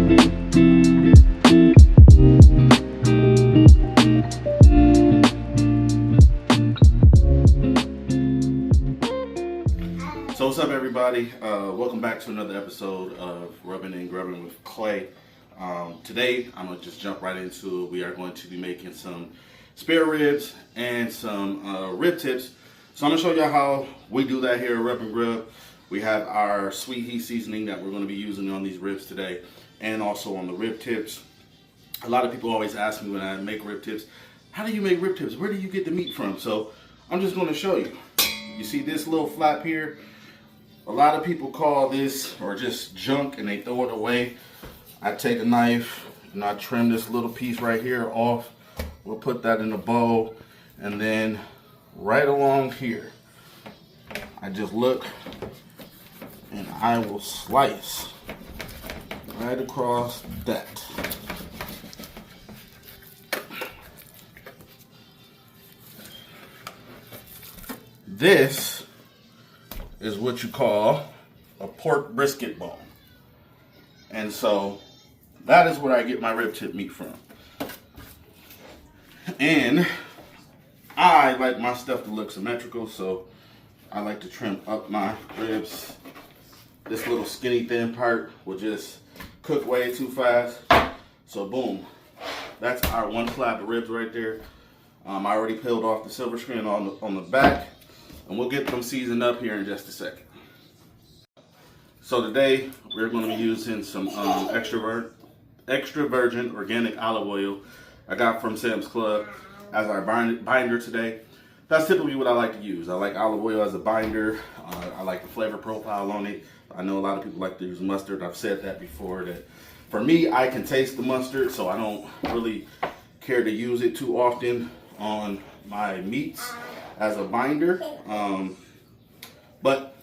So what's up, everybody? Welcome back to another episode of Rubbing and Grubbing with Clay. Today, I'm going to just jump right into it. We are going to be making some spare ribs and some rib tips. So I'm going to show you how we do that here at Rub-N-Grub. We have our sweet heat seasoning that we're going to be using on these ribs today, and also on the rib tips. A lot of people always ask me when I make rib tips, how do you make rib tips? Where do you get the meat from? So I'm just going to show you. You see this little flap here? A lot of people call this or just junk and they throw it away. I take a knife and I trim this little piece right here off. We'll put that in a bowl, and then right along here, I just look and I will slice right across that. This is what you call a pork brisket bone. And so that is where I get my rib tip meat from. And I like my stuff to look symmetrical, so I like to trim up my ribs. This little skinny thin part will just cook way too fast. So boom, that's our one slab of ribs right there. I already peeled off the silver screen on the back. And we'll get them seasoned up here in just a second. So today we're going to be using some extra virgin organic olive oil I got from Sam's Club as our binder today. That's typically what I like to use. I like olive oil as a binder. I like the flavor profile on it. I know a lot of people like to use mustard. I've said that before, that for me, I can taste the mustard, so I don't really care to use it too often on my meats as a binder, but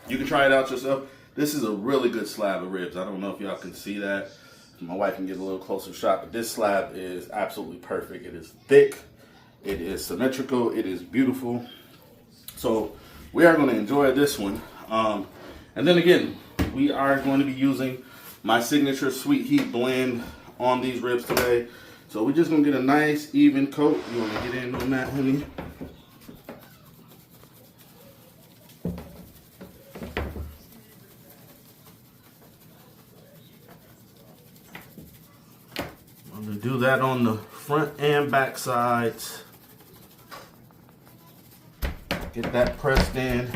you can try it out yourself. This is a really good slab of ribs. I don't know if y'all can see that. My wife can get a little closer shot, but this slab is absolutely perfect. It is thick, it is symmetrical, it is beautiful. So we are going to enjoy this one. And then again, we are going to be using my signature sweet heat blend on these ribs today. So we're just going to get a nice even coat. You want to get in on that, honey? I'm going to do that on the front and back sides. Get that pressed in.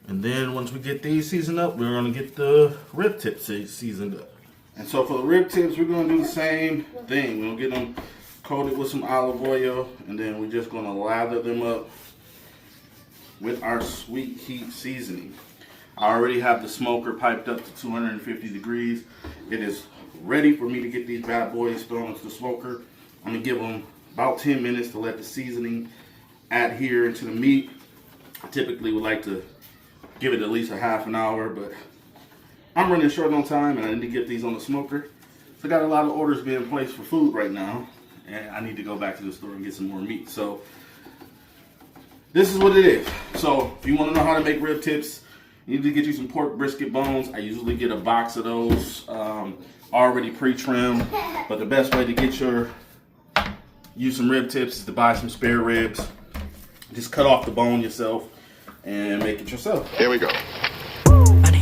And then once we get these seasoned up, we're going to get the rib tips seasoned up. And so for the rib tips, we're going to do the same thing. We're going to get them coated with some olive oil, and then we're just going to lather them up with our sweet heat seasoning. I already have the smoker piped up to 250 degrees. It is ready for me to get these bad boys thrown into the smoker. I'm going to give them about 10 minutes to let the seasoning adhere into the meat. I typically would like to give it at least a half an hour, but I'm running short on time and I need to get these on the smoker. So I got a lot of orders being placed for food right now, and I need to go back to the store and get some more meat. So this is what it is. So if you want to know how to make rib tips, you need to get you some pork brisket bones. I usually get a box of those already pre-trimmed, but the best way to get use some rib tips is to buy some spare ribs. Just cut off the bone yourself and make it yourself. Here we go. Money,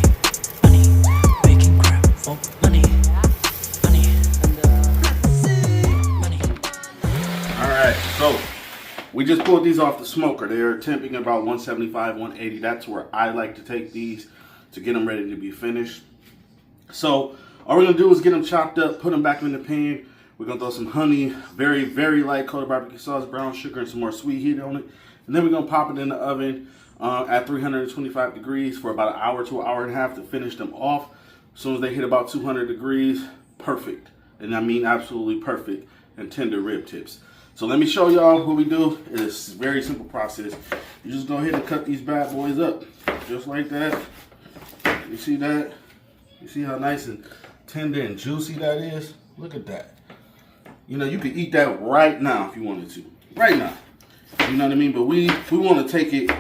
making crap for money, money. All right, so we just pulled these off the smoker. They're temping at about 175, 180. That's where I like to take these to get them ready to be finished. So all we're gonna do is get them chopped up, put them back in the pan. We're gonna throw some honey, very, very light coated barbecue sauce, brown sugar, and some more sweet heat on it. And then we're gonna pop it in the oven at 325 degrees for about an hour to an hour and a half to finish them off. As soon as they hit about 200 degrees, perfect. And I mean absolutely perfect and tender rib tips. So let me show y'all what we do. It's a very simple process. You just go ahead and cut these bad boys up, just like that. You see that? You see how nice and tender and juicy that is? Look at that. You know, you could eat that right now if you wanted to. Right now. You know what I mean? But we want to take it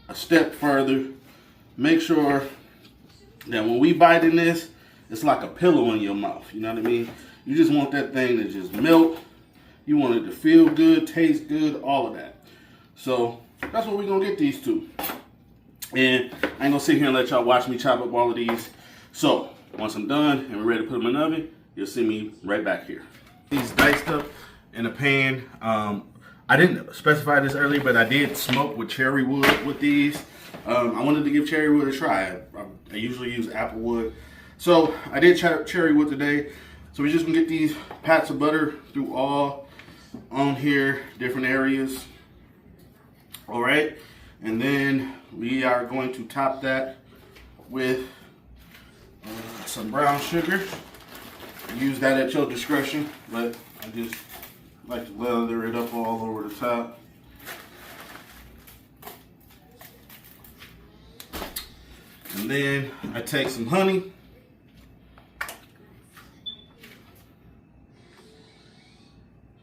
a step further. Make sure that when we bite in this, it's like a pillow in your mouth. You know what I mean? You just want that thing to just melt. You want it to feel good, taste good, all of that. So that's what we're going to get these two. And I ain't going to sit here and let y'all watch me chop up all of these. So once I'm done and we're ready to put them in the oven, you'll see me right back here. These diced up in a pan. I didn't specify this earlier, but I did smoke with cherry wood with these. I wanted to give cherry wood a try. I usually use apple wood. So I did cherry wood today. So we're just gonna get these pats of butter through all on here, different areas. All right. And then we are going to top that with some brown sugar. Use that at your discretion, but I just like to lather it up all over the top. And then I take some honey.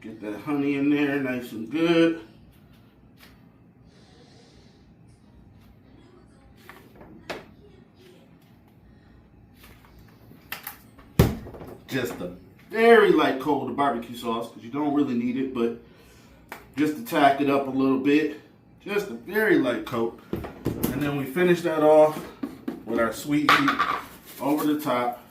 Get that honey in there nice and good. Just a very light coat of barbecue sauce, because you don't really need it, but just to tack it up a little bit. Just a very light coat. And then we finish that off with our sweet heat over the top.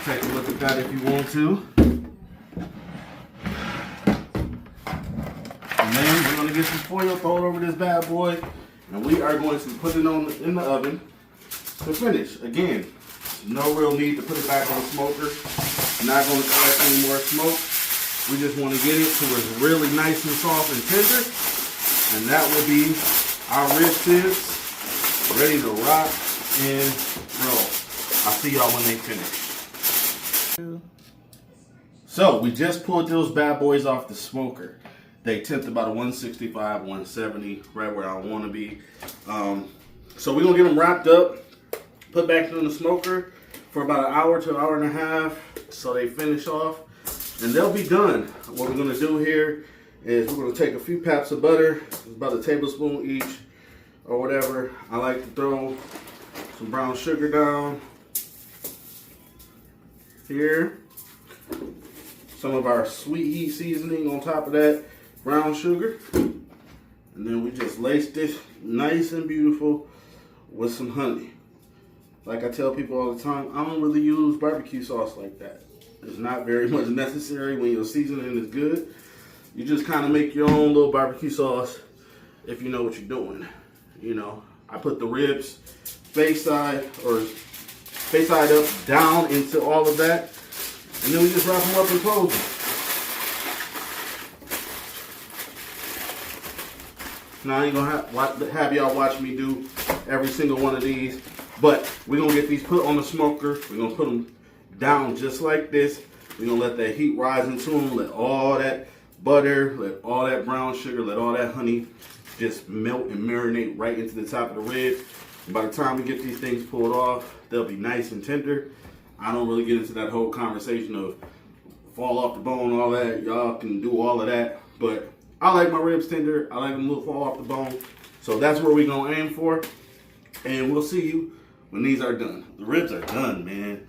Take a look at that if you want to. And then we're gonna get some foil thrown over this bad boy, and we are going to put it in the oven to finish. Again, no real need to put it back on the smoker. Not going to collect any more smoke. We just want to get it to where it's really nice and soft and tender, and that will be our rib tips ready to rock and roll. I'll see y'all when they finish. So we just pulled those bad boys off the smoker. They tempt about a 165, 170, right where I want to be. So we're going to get them wrapped up, put back in the smoker for about an hour to an hour and a half so they finish off. And they'll be done. What we're going to do here is we're going to take a few pats of butter, about a tablespoon each or whatever. I like to throw some brown sugar down here. Some of our sweet heat seasoning on top of that brown sugar. And then we just lace this nice and beautiful with some honey. Like I tell people all the time, I don't really use barbecue sauce like that. It's not very much necessary when your seasoning is good. You just kind of make your own little barbecue sauce if you know what you're doing. You know, I put the ribs face side up, down into all of that. And then we just wrap them up and close them. Now I ain't gonna have y'all watch me do every single one of these, but we're gonna get these put on the smoker. We're gonna put them down just like this. We're gonna let that heat rise into them, let all that butter, let all that brown sugar, let all that honey just melt and marinate right into the top of the rib. And by the time we get these things pulled off, they'll be nice and tender. I don't really get into that whole conversation of fall off the bone and all that. Y'all can do all of that, but I like my ribs tender. I like them to fall off the bone. So that's where we're gonna aim for. And we'll see you when these are done. The ribs are done, man.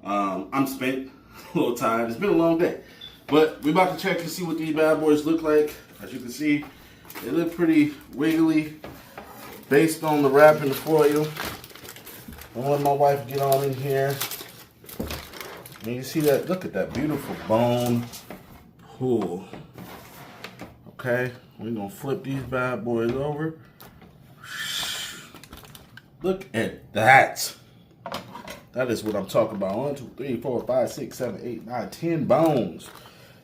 I'm spent, a little tired. It's been a long day. But we're about to check to see what these bad boys look like. As you can see, they look pretty wiggly based on the wrap and the foil. I'll let my wife get on in here. And you see that? Look at that beautiful bone pull. Okay, we're gonna flip these bad boys over. Look at that. That is what I'm talking about. 1, 2, 3, 4, 5, 6, 7, 8, 9, 10 bones.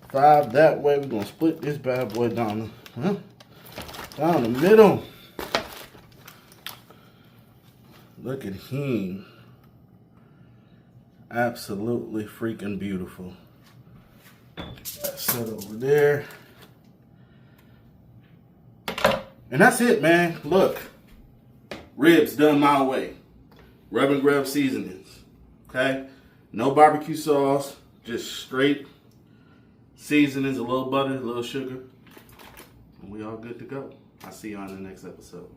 5 that way. We're gonna split this bad boy down the middle. Look at him. Absolutely freaking beautiful. That's set over there. And that's it, man. Look. Ribs done my way. Rub-N-Grub seasonings. Okay? No barbecue sauce, just straight seasonings, a little butter, a little sugar. And we all good to go. I'll see you on the next episode.